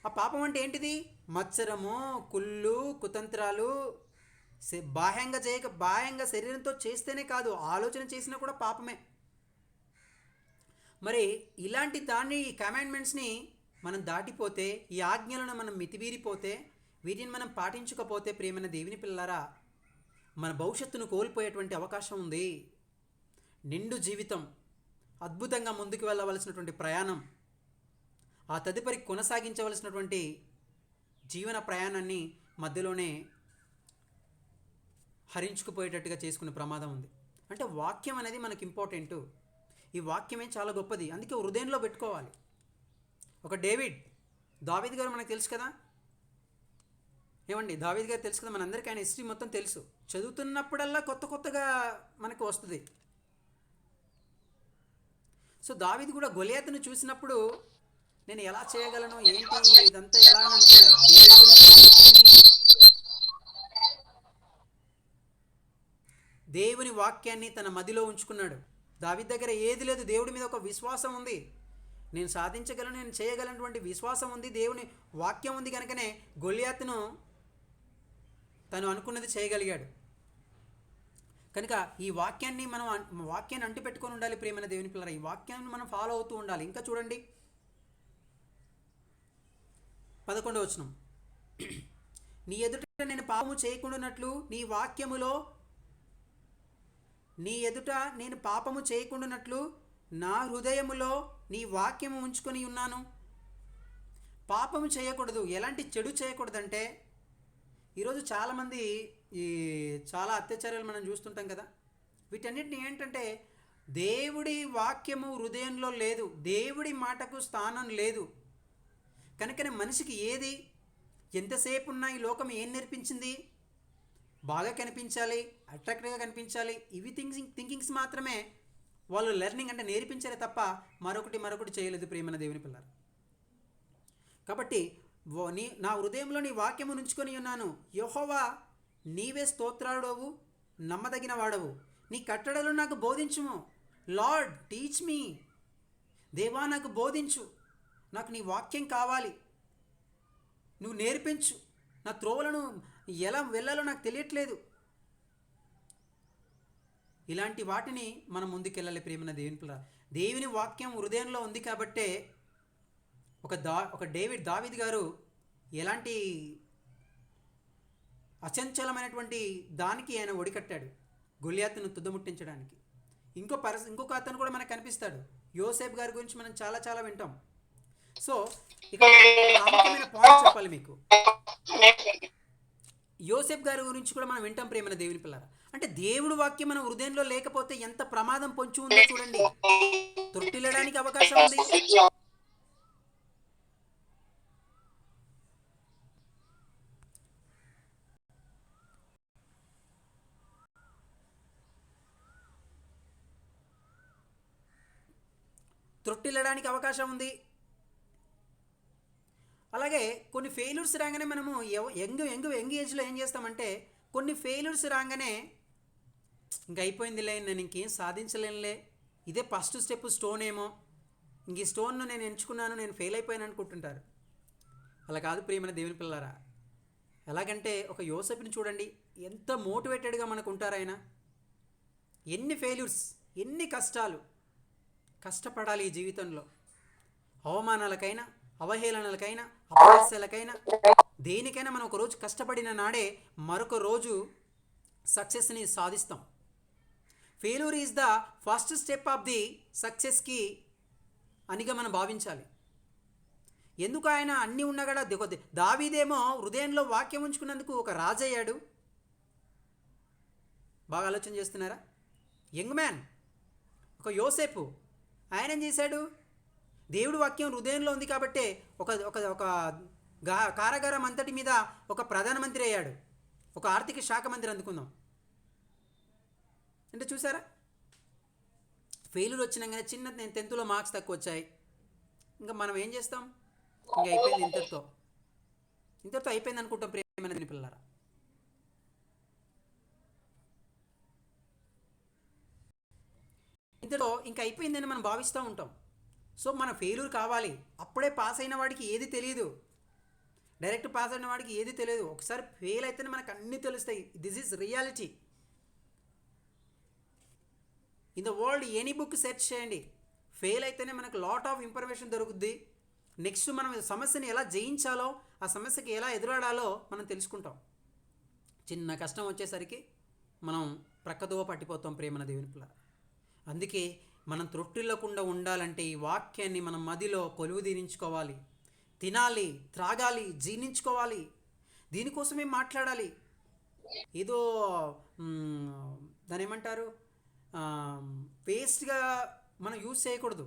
ఆ పాపం అంటే ఏంటిది? మత్సరము, కుళ్ళు, కుతంత్రాలు. బాహ్యంగా శరీరంతో చేస్తేనే కాదు, ఆలోచన చేసినా కూడా పాపమే. మరి ఇలాంటి ఈ కమాండ్మెంట్స్ని మనం దాటిపోతే, ఈ ఆజ్ఞలను మనం మితిమీరిపోతే, వీటిని మనం పాటించకపోతే ప్రియమైన దేవుని పిల్లలారా, మన భవిష్యత్తును కోల్పోయేటువంటి అవకాశం ఉంది. నిండు జీవితం, అద్భుతంగా ముందుకు వెళ్ళవలసినటువంటి ప్రయాణం, ఆ తదుపరి కొనసాగించవలసినటువంటి జీవన ప్రయాణాన్ని మధ్యలోనే హరించుకుపోయేటట్టుగా చేసుకునే ప్రమాదం ఉంది. అంటే వాక్యం అనేది మనకి ఇంపార్టెంటు. ఈ వాక్యమే చాలా గొప్పది, అందుకే హృదయంలో పెట్టుకోవాలి. ఒక దావీదు గారు మనకు తెలుసు కదా, ఏమండి? దావీదు గారు తెలుసు కదా, మనందరికీ ఆయన హిస్టరీ మొత్తం తెలుసు. చదువుతున్నప్పుడల్లా కొత్తగా మనకు వస్తుంది. సో దావీదు కూడా గొలియాతును చూసినప్పుడు నేను ఎలా చేయగలను, ఏంటి ఇదంతా ఎలా అని దేవుని వాక్యాన్ని తన మదిలో ఉంచుకున్నాడు. దావీదు దగ్గర ఏది లేదు, దేవుడి మీద ఒక విశ్వాసం ఉంది. నేను సాధించగలను, నేను చేయగలనటువంటి విశ్వాసం ఉంది, దేవుని వాక్యం ఉంది. కనుకనే గొలియాతును తను అనుకున్నది చేయగలిగాడు. కనుక ఈ వాక్యాన్ని అంటి పెట్టుకొని ఉండాలి ప్రియమైన దేవుని పిల్లరా. ఈ వాక్యాన్ని మనం ఫాలో అవుతూ ఉండాలి. ఇంకా చూడండి 11వ వచనం. నీ ఎదుట నేను పాపము చేయకుండానట్లు నా హృదయములో నీ వాక్యము ఉంచుకొని ఉన్నాను. పాపము చేయకూడదు, ఎలాంటి చెడు చేయకూడదంటే, ఈరోజు చాలామంది చాలా అత్యాచారాలు మనం చూస్తుంటాం కదా. వీటన్నిటిని ఏంటంటే దేవుడి వాక్యము హృదయంలో లేదు, దేవుడి మాటకు స్థానం లేదు. కనుకనే మనిషికి ఏది ఎంతసేపు ఉన్నా ఈ లోకం ఏం నేర్పించింది? బాగా కనిపించాలి, అట్రాక్టివ్గా కనిపించాలి, ఇవి థింకింగ్స్ మాత్రమే వాళ్ళు లెర్నింగ్ అంటే నేర్పించారే తప్ప మరొకటి చేయలేదు ప్రియమైన దేవుని పిల్లలు. కాబట్టి నా హృదయంలో నీ వాక్యము నుంచుకొని ఉన్నాను. యెహోవా నీవే స్తోత్రాడవు, నమ్మదగిన వాడవు, నీ కట్టడలు నాకు బోధించుము. Lord teach me. దేవా నాకు బోధించు, నాకు నీ వాక్యం కావాలి, నువ్వు నేర్పించు, నా త్రోవలను ఎలా వెళ్ళాలో నాకు తెలియట్లేదు. ఇలాంటి వాటిని మనం ముందుకెళ్ళాలి ప్రియమైన దేవుని పిల్లలు. దేవుని వాక్యం హృదయంలో ఉంది కాబట్టే ఒక దావీదు గారు ఎలాంటి అచంచలమైనటువంటి దానికి ఆయన ఒడికట్టాడు, గొలియాతును తుదముట్టించడానికి. ఇంకొక అతను కూడా మనకు కనిపిస్తాడు, యోసేపు గారి గురించి మనం చాలా చాలా వింటాం. సో ఇక ప్రాముఖ్యమైన పాయింట్ చెప్పాలి మీకు. యోసేపు గారి గురించి కూడా మనం వింటాం ప్రియమైన దేవుని పిల్లల. అంటే దేవుడు వాక్యం మన హృదయంలో లేకపోతే ఎంత ప్రమాదం పొంచి ఉందో చూడండి. తొట్టిల్లడానికి అవకాశం ఉంది. తొట్టిల్లడానికి అవకాశం ఉంది. అలాగే కొన్ని ఫెయిల్యూర్స్ రాగానే మనము యంగ్ ఏజ్లో ఏం చేస్తామంటే, కొన్ని ఫెయిల్యూర్స్ రాగానే ఇంక అయిపోయిందిలే, నేను ఇంకేం సాధించలేనులే, ఇదే ఫస్ట్ స్టెప్ స్టోన్ ఏమో, ఇంక ఈ స్టోన్ను నేను ఎంచుకున్నాను, నేను ఫెయిల్ అయిపోయాను అనుకుంటుంటారు. అలా కాదు ప్రియమైన దేవుని పిల్లలారా. ఎలాగంటే ఒక యోసేపుని చూడండి, ఎంత మోటివేటెడ్గా మనకు ఉంటారు ఆయన. ఎన్ని ఫెయిల్యూర్స్, ఎన్ని కష్టాలు, కష్టపడాలి ఈ జీవితంలో. అవమానాలకైనా, అవహేళనలకైనా, అపహాస్యాలకైనా, దేనికైనా మనం ఒకరోజు కష్టపడిన నాడే మరొక రోజు సక్సెస్ని సాధిస్తాం. Failure is the first step of the సక్సెస్కి అనిగా మనం భావించాలి. ఎందుకు ఆయన అన్నీ ఉన్నా కూడా దావీదేమో హృదయంలో వాక్యం ఉంచుకున్నందుకు ఒక రాజు అయ్యాడు. బాగా ఆలోచన చేస్తున్నారా? యంగ్ మ్యాన్ ఒక యోసేపు, ఆయన ఏం చేశాడు? దేవుడి వాక్యం హృదయంలో ఉంది కాబట్టే ఒక కారాగారం అంతటి మీద ఒక ప్రధానమంత్రి అయ్యాడు, ఒక ఆర్థిక శాఖ మంత్రి అందుకుందాం. అంటే చూసారా, ఫెయిల్యూర్ వచ్చినా కానీ నేను 10th మార్క్స్ తక్కువ వచ్చాయి, ఇంకా మనం ఏం చేస్తాం? ఇంకా అయిపోయింది, ఇంతటితో అయిపోయింది అనుకుంటాం ప్రియమైన పిల్లలారా. ఇంతలో ఇంకా అయిపోయిందని మనం భావిస్తూ ఉంటాం. సో మన ఫెయిల్యూర్ కావాలి. అప్పుడే పాస్ అయిన వాడికి ఏది తెలియదు, డైరెక్ట్ పాస్ అయిన వాడికి ఏది తెలియదు. ఒకసారి ఫెయిల్ అయితేనే మనకు అన్నీ తెలుస్తాయి. This is reality. In the world any book search చేయండి, ఫెయిల్ అయితేనే మనకు లాట్ ఆఫ్ ఇన్ఫర్మేషన్ దొరుకుద్ది. నెక్స్ట్ మనం సమస్యని ఎలా జయించాలో, ఆ సమస్యకి ఎలా ఎదురాడాలో మనం తెలుసుకుంటాం. చిన్న కష్టం వచ్చేసరికి మనం ప్రక్కదోవ పట్టిపోతాం ప్రేమన దేవుని పిల్ల. అందుకే మనం త్రొట్టిల్లకుండా ఉండాలంటే ఈ వాక్యాన్ని మనం మదిలో కొలువు తీరించుకోవాలి, తినాలి, త్రాగాలి, జీర్ణించుకోవాలి. దీనికోసమే మాట్లాడాలి. ఏదో దాని ఏమంటారు, వేస్ట్గా మనం యూజ్ చేయకూడదు.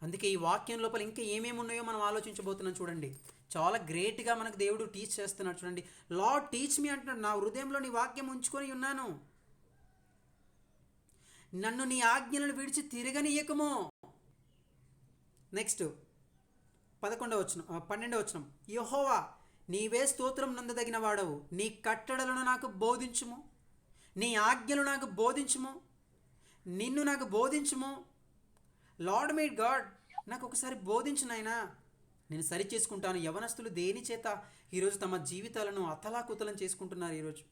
అందుకే ఈ వాక్యం లోపల ఇంకా ఏమేమి ఉన్నాయో మనం ఆలోచించబోతున్నాం. చూడండి, చాలా గ్రేట్గా మనకు దేవుడు టీచ్ చేస్తున్నాడు. చూడండి, లార్డ్ టీచ్ మీ అంటున్నాడు. నా హృదయంలో నీ వాక్యం ఉంచుకొని ఉన్నాను, నన్ను నీ ఆజ్ఞలను విడిచి తిరగనీయకము. నెక్స్ట్ 12వ వచనం, యెహోవా నీవే స్తోత్రం నందదగిన వాడవు, నీ కట్టడలను నాకు బోధించుము, నీ ఆజ్ఞలు నాకు బోధించుము, నిన్ను నాకు బోధించుము. లార్డ్ మై గాడ్, నాకు ఒకసారి బోధించు నాయనా, నేను సరి చేసుకుంటాను. యవనస్తులు దేని చేత ఈరోజు తమ జీవితాలను అతలాకుతలం చేసుకుంటున్నారు. ఈరోజు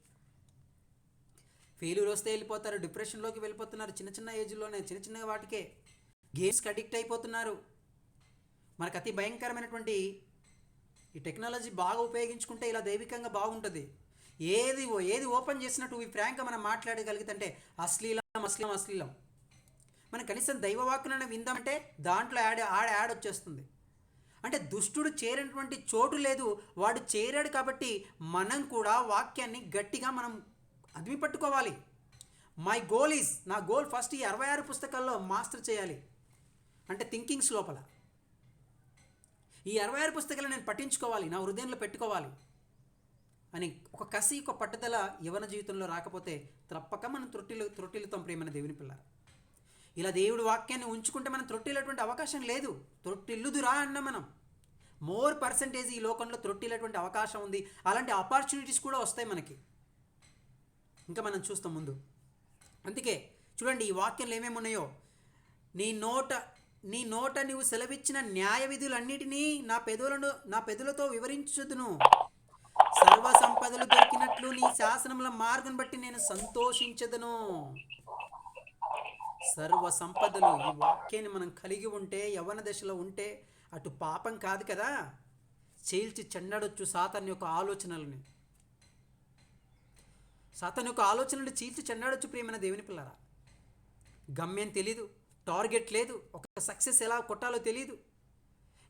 ఫెయిల్యూర్ వస్తే వెళ్ళిపోతారు, డిప్రెషన్లోకి వెళ్ళిపోతున్నారు. చిన్న ఏజ్లోనే చిన్న వాటికే గేమ్స్కి అడిక్ట్ అయిపోతున్నారు. మనకు అతి భయంకరమైనటువంటి ఈ టెక్నాలజీ బాగా ఉపయోగించుకుంటే ఇలా దైవికంగా బాగుంటుంది. ఏది ఓపెన్ చేసినట్టు ఈ ఫ్రాంక్గా మనం మాట్లాడగలిగితే అశ్లీలం. మనం కనీసం దైవవాక్కులను విందామంటే దాంట్లో యాడ్ వచ్చేస్తుంది. అంటే దుష్టుడు చేరినటువంటి చోటు లేదు, వాడు చేరాడు. కాబట్టి మనం కూడా వాక్యాన్ని గట్టిగా మనం అదిమి పట్టుకోవాలి. నా గోల్ ఫస్ట్ ఈ 66 పుస్తకాల్లో మాస్టర్ చేయాలి. అంటే థింకింగ్స్ లోపల ఈ 66 పుస్తకాలు నేను పఠించుకోవాలి, నా హృదయంలో పెట్టుకోవాలి అని ఒక కసి, ఒక పట్టుదల యవన జీవితంలో రాకపోతే తప్పక మనం త్రొట్టిల్లుతాం ప్రియమైన దేవుని పిల్ల. ఇలా దేవుడి వాక్యాన్ని ఉంచుకుంటే మనం త్రొట్టిల్లేటువంటి అవకాశం లేదు. త్రొట్టిల్లుదురా అన్న మనం మోర్ పర్సంటేజ్ ఈ లోకంలో త్రొట్టిల్లేటువంటి అవకాశం ఉంది. అలాంటి ఆపర్చునిటీస్ కూడా వస్తాయి మనకి, ఇంకా మనం చూస్తాం ముందు. అందుకే చూడండి ఈ వాక్యంలో ఏమేమి ఉన్నాయో, నీ నోట నీవు సెలవిచ్చిన న్యాయ విధులన్నిటినీ నా పెదవులతో వివరించుదును. సర్వ సంపదలు దొరికినట్లు నీ శాసనముల మార్గం బట్టి నేను సంతోషించదును. సర్వ సంపదలు, ఈ వాక్యాన్ని మనం కలిగి ఉంటే, యవ్వన దశలో ఉంటే అటు పాపం కాదు కదా, చీల్చి చెండాడొచ్చు సాతాను యొక్క ఆలోచనలని. సాతాను యొక్క ఆలోచనలు చీల్చి చెండాడొచ్చు ప్రియమైన దేవుని పిల్లరా. గమ్యం తెలీదు, టార్గెట్ లేదు, ఒక సక్సెస్ ఎలా కొట్టాలో తెలీదు,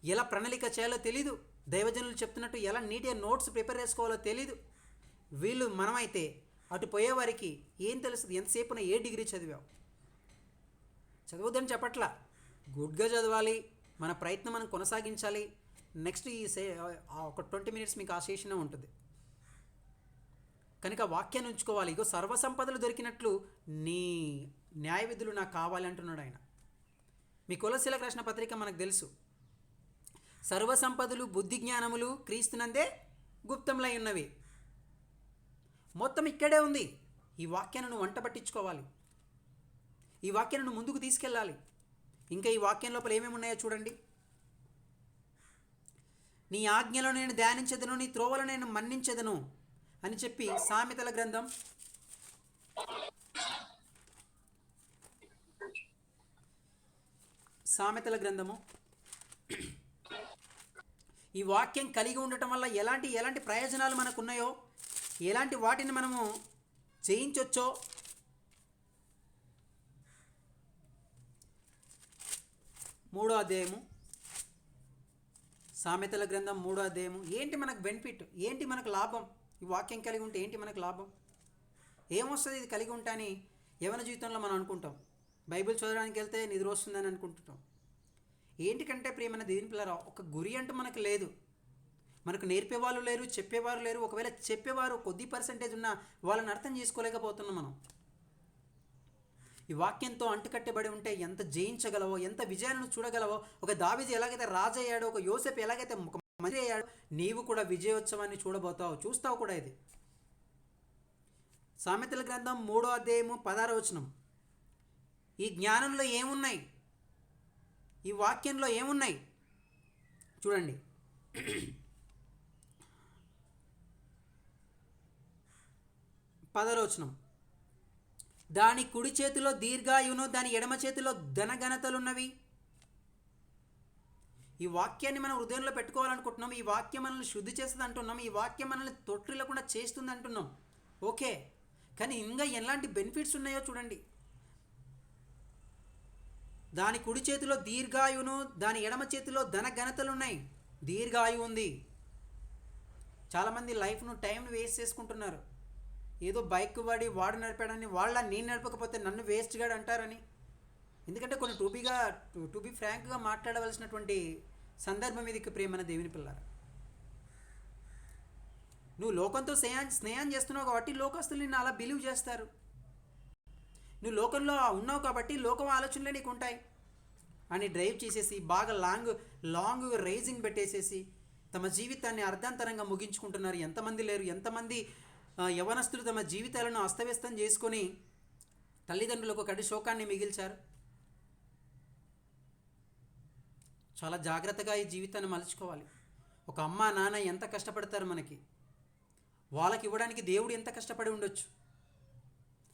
ఎలా ప్రణాళిక చేయాలో తెలీదు, దైవజనులు చెప్తున్నట్టు ఎలా నీట్గా నోట్స్ ప్రిపేర్ చేసుకోవాలో తెలీదు. మనమైతే అటు పోయేవారికి ఏం తెలుస్తుంది? ఎంతసేపున ఏ డిగ్రీ చదివావు? చదవద్దని చెప్పట్లా, గుడ్గా చదవాలి, మన ప్రయత్నం మనం కొనసాగించాలి. నెక్స్ట్ ఒక 20 మినిట్స్ మీకు ఆ సెషనే ఉంటుంది కనుక వాక్యాన్ని ఉంచుకోవాలి. ఇగో సర్వసంపదలు దొరికినట్లు నీ న్యాయ విధులు నాకు కావాలి అంటున్నాడు ఆయన. మీ కొలస్సీలకు రాసిన పత్రిక మనకు తెలుసు, సర్వసంపదలు బుద్ధి జ్ఞానములు క్రీస్తునందే గుప్తంలై ఉన్నవి. మొత్తం ఇక్కడే ఉంది. ఈ వాక్యాన్ని నువ్వు వంట పట్టించుకోవాలి, ఈ వాక్యాన్ని నువ్వు ముందుకు తీసుకెళ్ళాలి. ఇంకా ఈ వాక్యం లోపల ఏమేమి ఉన్నాయో చూడండి. నీ ఆజ్ఞలో నేను ధ్యానించదను, నీ త్రోవలో నేను మన్నించదను అని చెప్పి సామెతల గ్రంథము ఈ వాక్యం కలిగి ఉండటం వల్ల ఎలాంటి ప్రయోజనాలు మనకు ఉన్నాయో, ఎలాంటి వాటిని మనము జయించవచ్చో మూడో అధ్యాయము, సామెతల గ్రంథం 3వ అధ్యాయము. ఏంటి మనకు బెనిఫిట్, ఏంటి మనకు లాభం? ఈ వాక్యం కలిగి ఉంటే ఏంటి మనకు లాభం, ఏమొస్తుంది ఇది కలిగి ఉంటా అని యవన జీవితంలో మనం అనుకుంటాం. బైబిల్ చదవడానికి వెళ్తే నిద్ర వస్తుందని అనుకుంటుంటాం. ఏంటికంటే ప్రియమైన దేవుని పిల్లరా, ఒక గురి అంటూ మనకు లేదు, మనకు నేర్పేవాళ్ళు లేరు, చెప్పేవారు లేరు. ఒకవేళ చెప్పేవారు కొద్ది పర్సెంటేజ్ ఉన్నా వాళ్ళని అర్థం చేసుకోలేకపోతున్నాం మనం. ఈ వాక్యంతో అంటుకట్టబడి ఉంటే ఎంత జయించగలవో, ఎంత విజయాలను చూడగలవో. ఒక దావీదు ఎలాగైతే రాజు అయ్యాడో, ఒక యోసేపు ఎలాగైతే ఒక మంత్రి అయ్యాడో, నీవు కూడా విజయోత్సవాన్ని చూడబోతావు, చూస్తావు కూడా. ఇది సామెతల గ్రంథం 3వ అధ్యాయము 16వ వచనం. ఈ జ్ఞానంలో ఏమున్నాయి, ఈ వాక్యంలో ఏమున్నాయి చూడండి. 10వ వచనం. దాని కుడి చేతిలో దీర్ఘాయువును, దాని ఎడమ చేతిలో ఘనఘనతలున్నవి. ఈ వాక్యాన్ని మనం హృదయంలో పెట్టుకోవాలనుకుంటున్నాం. ఈ వాక్యం మనల్ని శుద్ధి చేస్తుంది అంటున్నాం. ఈ వాక్యం మనల్ని తొట్టిల్లకుండా చేస్తుంది అంటున్నాం. ఓకే, కానీ ఇంకా ఎలాంటి బెనిఫిట్స్ ఉన్నాయో చూడండి. దాని కుడి చేతిలో దీర్ఘాయువును, దాని ఎడమ చేతిలో ఘనఘనతలు ఉన్నాయి. దీర్ఘాయువు ఉంది. చాలామంది లైఫ్ను టైంను వేస్ట్ చేసుకుంటున్నారు. ఏదో బైక్ వాడి వాడు నడిపాడని, నేను నడపకపోతే నన్ను వేస్ట్గా అంటారని. ఎందుకంటే కొన్ని టు బీ ఫ్రాంక్గా మాట్లాడవలసినటువంటి సందర్భం ఇది ప్రియమైన దేవుని పిల్లారా. నువ్వు లోకంతో స్నేహం చేస్తున్నావు కాబట్టి లోకస్తులు నిన్ను అలా బిలీవ్ చేస్తారు. నువ్వు లోకంలో ఉన్నావు కాబట్టి లోకం ఆలోచనలే నీకు ఉంటాయి అని డ్రైవ్ చేసేసి బాగా లాంగ్ రైజింగ్ పెట్టేసేసి తమ జీవితాన్ని అర్ధాంతరంగా ముగించుకుంటున్నారు. ఎంతమంది లేరు, ఎంతమంది యవనస్తులు తమ జీవితాలను అస్తవ్యస్తం చేసుకొని తల్లిదండ్రులకు కడి శోకాన్ని మిగిల్చారు. చాలా జాగ్రత్తగా ఈ జీవితాన్ని మలుచుకోవాలి. ఒక అమ్మ నాన్న ఎంత కష్టపడతారు మనకి, వాళ్ళకి ఇవ్వడానికి దేవుడు ఎంత కష్టపడి ఉండొచ్చు.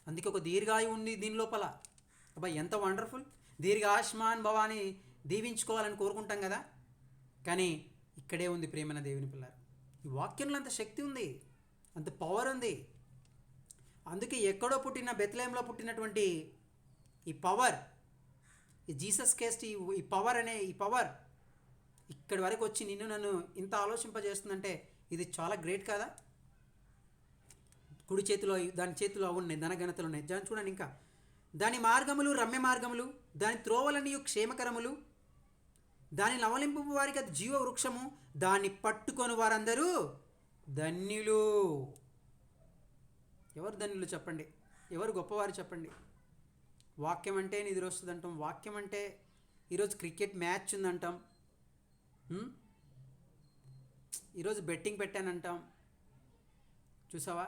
అందుకే ఒక దీర్ఘాయువు ఉంది దీని లోపల. అబ్బా ఎంత వండర్ఫుల్, దీర్ఘాయుష్మాన్ భవాని దీవించుకోవాలని కోరుకుంటాం కదా. కానీ ఇక్కడే ఉంది ప్రేమైన దేవుని పిల్లలు. ఈ వాక్యంలో అంత శక్తి ఉంది, అంత పవర్ ఉంది. అందుకే ఎక్కడో పుట్టిన బెత్లెహేంలో పుట్టినటువంటి ఈ పవర్, ఈ జీసస్ క్రైస్ట్, ఈ పవర్ ఇక్కడి వరకు వచ్చి నన్ను ఇంత ఆలోచింపజేస్తుందంటే ఇది చాలా గ్రేట్ కదా. కుడి చేతిలో దాని చేతిలో అవి ఉన్నాయి, ధనఘనతలు ఉన్నాయి. దాన్ని చూడండి ఇంకా. దాని మార్గములు రమ్య మార్గములు, దాని త్రోవలనియు క్షేమకరములు, దానిని అవలింపు వారికి అది జీవ వృక్షము, దాన్ని పట్టుకొని వారందరూ ధన్యులు. ఎవరు ధన్యులు చెప్పండి? ఎవరు గొప్పవారు చెప్పండి? వాక్యం అంటే నిద్ర వస్తుంది అంటాం, వాక్యం అంటే ఈరోజు క్రికెట్ మ్యాచ్ ఉందంటాం, ఈరోజు బెట్టింగ్ పెట్టానంటాం. చూసావా,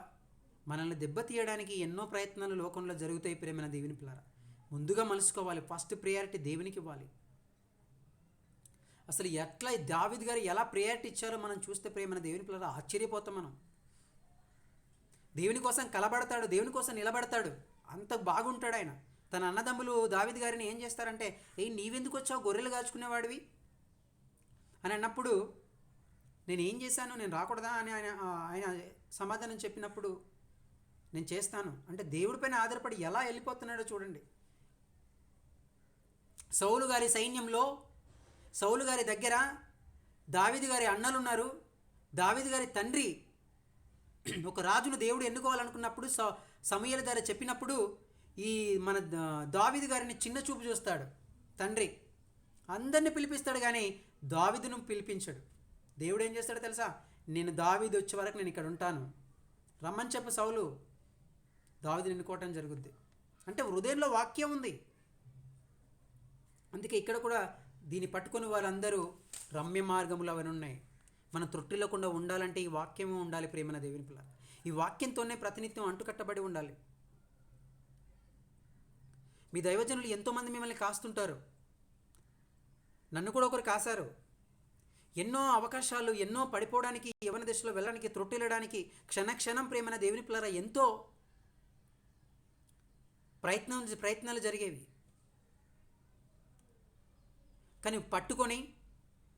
మనల్ని దెబ్బతీయడానికి ఎన్నో ప్రయత్నాలు లోకంలో జరుగుతాయి. ప్రేమైన దేవుని పిల్లరా, ముందుగా మలుసుకోవాలి. ఫస్ట్ ప్రయారిటీ దేవునికి ఇవ్వాలి. అసలు ఎట్లా దావీదు గారు ఎలా ప్రయారిటీ ఇచ్చారో మనం చూస్తే ప్రేమైన దేవుని పిల్లరా ఆశ్చర్యపోతాం మనం. దేవుని కోసం కలబడతాడు, దేవుని కోసం నిలబడతాడు, అంత బాగుంటాడు ఆయన. తన అన్నదమ్ములు దావీదు గారిని ఏం చేస్తారంటే, నీవెందుకు వచ్చావు గొర్రెలు కాచుకునేవాడివి అని అన్నప్పుడు, నేను ఏం చేశాను, నేను రాకూడదా అని ఆయన సమాధానం చెప్పినప్పుడు, నేను చేస్తాను అంటే దేవుడిపైన ఆధారపడి ఎలా వెళ్ళిపోతున్నాడో చూడండి. సౌలు గారి సైన్యంలో, సౌలు గారి దగ్గర దావీదు గారి అన్నలు ఉన్నారు. దావీదు గారి తండ్రి ఒక రాజును దేవుడు ఎన్నుకోవాలనుకున్నప్పుడు సమూయేలు గారు చెప్పినప్పుడు ఈ మన దావీదు గారిని చిన్న చూపు చూస్తాడు తండ్రి. అందరిని పిలిపిస్తాడు కానీ దావీదును పిలిపించాడు. దేవుడు ఏం చేస్తాడో తెలుసా? నేను దావీదు వచ్చే వరకు నేను ఇక్కడ ఉంటాను, రమ్మని చెప్పు సౌలు. దావీదుని ఎన్నుకోవటం జరుగుద్ది. అంటే హృదయంలో వాక్యం ఉంది. అందుకే ఇక్కడ కూడా దీన్ని పట్టుకొని వాళ్ళందరూ రమ్య మార్గములు అవన్నీ ఉన్నాయి. మనం త్రొట్టిల్లకుండా ఉండాలంటే ఈ వాక్యమే ఉండాలి. ప్రేమన దేవుని పిల్ల, ఈ వాక్యంతోనే ప్రతినిత్యం అంటుకట్టబడి ఉండాలి. మీ దైవజనులు ఎంతోమంది మిమ్మల్ని కాస్తుంటారు. నన్ను కూడా ఒకరు కాశారు. ఎన్నో అవకాశాలు, ఎన్నో పడిపోవడానికి, యవన దశలో వెళ్ళడానికి, త్రొట్టిల్లడానికి క్షణక్షణం ప్రేమన దేవుని పిల్లరా ఎంతో ప్రయత్నాలు జరిగేవి. కానీ పట్టుకొని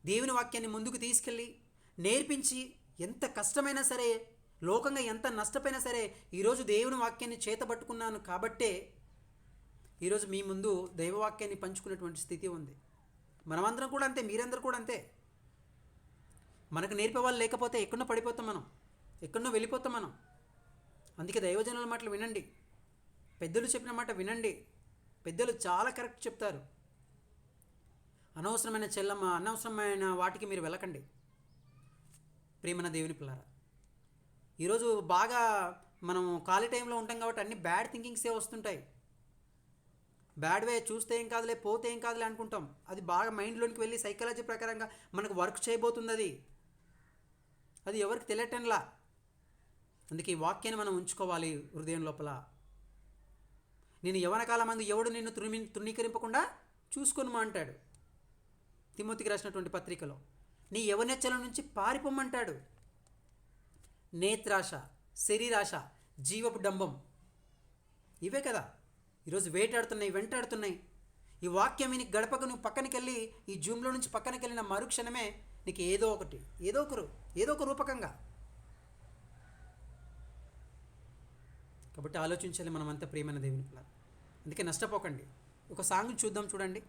దేవుని వాక్యాన్ని ముందుకు తీసుకెళ్ళి నేర్పించి, ఎంత కష్టమైనా సరే, లోకంగా ఎంత నష్టపోయినా సరే, ఈరోజు దేవుని వాక్యాన్ని చేతబట్టుకున్నాను కాబట్టే ఈరోజు మీ ముందు దైవవాక్యాన్ని పంచుకునేటువంటి స్థితి ఉంది. మనమందరం కూడా అంతే, మీరందరూ కూడా అంతే. మనకు నేర్పే వాళ్ళు లేకపోతే ఎక్కడో పడిపోతాం మనం, ఎక్కడో వెళ్ళిపోతాం మనం. అందుకే దైవజనుల మాటలు వినండి, పెద్దలు చెప్పిన మాట వినండి. పెద్దలు చాలా కరెక్ట్ చెప్తారు. అనవసరమైన వాటికి మీరు వెళ్ళకండి ప్రేమన దేవుని పిల్లారా. ఈరోజు బాగా మనం ఖాళీ టైంలో ఉంటాం కాబట్టి అన్ని బ్యాడ్ థింకింగ్సే వస్తుంటాయి. బ్యాడ్ వే చూస్తే ఏం కాదులే, పోతే ఏం కాదులే అనుకుంటాం. అది బాగా మైండ్లోనికి వెళ్ళి సైకాలజీ ప్రకారంగా మనకు వర్క్ చేయబోతుంది. అది ఎవరికి తెలియటంలా. అందుకే ఈ వాక్యాన్ని మనం ఉంచుకోవాలి హృదయం లోపల. నేను యవన కాలమందు ఎవడు నిన్ను తృణీకరింపకుండా చూసుకొనుమా అంటాడు తిమోతికి రాసినటువంటి పత్రికలో. నీ యవనెచ్చల నుంచి పారిపోమ్మంటాడు. నేత్రాశ, శరీరాశ, జీవపు డంబం, ఇవే కదా ఈరోజు వెంటాడుతున్నాయి. ఈ వాక్యం విని గడపకు నువ్వు పక్కనకి వెళ్ళి, ఈ జూమ్లో నుంచి పక్కనకి వెళ్ళిన మరుక్షణమే నీకు ఏదో ఒక రూపకంగా. కాబట్టి ఆలోచించాలి మనమంతా ప్రేమైన దేవుని పిల్లలు. అందుకే నష్టపోకండి. ఒక సాంగ్ చూద్దాం, చూడండి.